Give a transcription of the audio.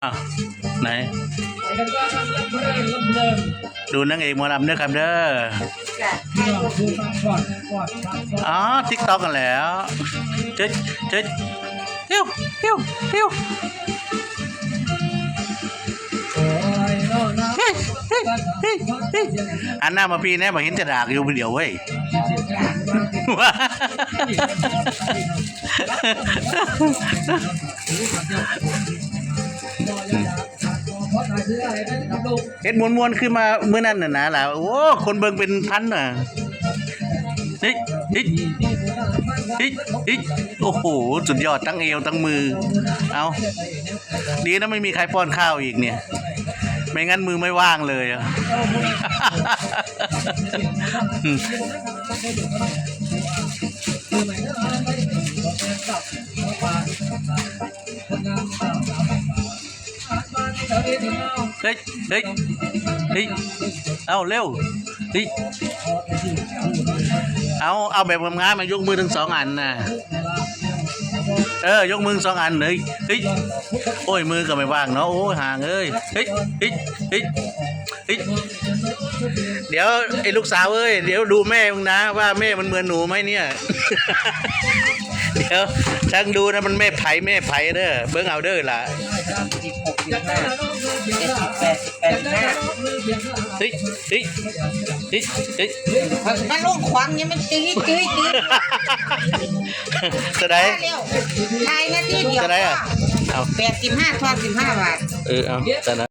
อ้าวไหนดูนางเอกหมอลำเด้อครับเด้ออ๋อทิกตอกกันแล้วเจ๊เจ๊เฮ้วเฮ้วเฮ้วอันหน้ามาปีนี้มาเห็นจะดากอยู่เดียวเว้ยเฮ็ดมวนๆขึ้นมาเมื่อนั้นน่ะนะล่ะโอ้คนเบิ่งเป็นพันน่ะเฮ้ยเฮ้ยเฮ้ยเฮ้ยโอ้โหสุดยอดทั้งเอวทั้งมือเอาดีนะไม่มีใครป้อนข้าวอีกเนี่ยไม่งั้นมือไม่ว่างเลยอะเฮ้ยเฮ้ยเฮ้ยเอาเร็วเฮ้ยเอาแบบงามๆมายกมือทั้งสองอันนะยกมือสองอันเลยเฮ้ยโอ้ยมือก็ไม่ว่างเนาะโอ้ยห่างเอ้ยเฮ้ยเฮ้ยเฮ้ยเฮ้ยเดี๋ยวไอ้ลูกสาวเอ้ยเดี๋ยวดูแม่มึงนะว่าแม่มันเหมือนหนูไหมเนี่ยเดี๋ยวช่างดูนะมันแม่ไผ่เด้อเบิ้งเอาเด้อล่ะเฮ้ยเฮ้ยเฮ้ยเฮ้ยมันลงขวางยังมันตื้อจะได้ทายนาทีเดียวจะได้อ่ะเอา85 ทอน15 บาทเอาจะได้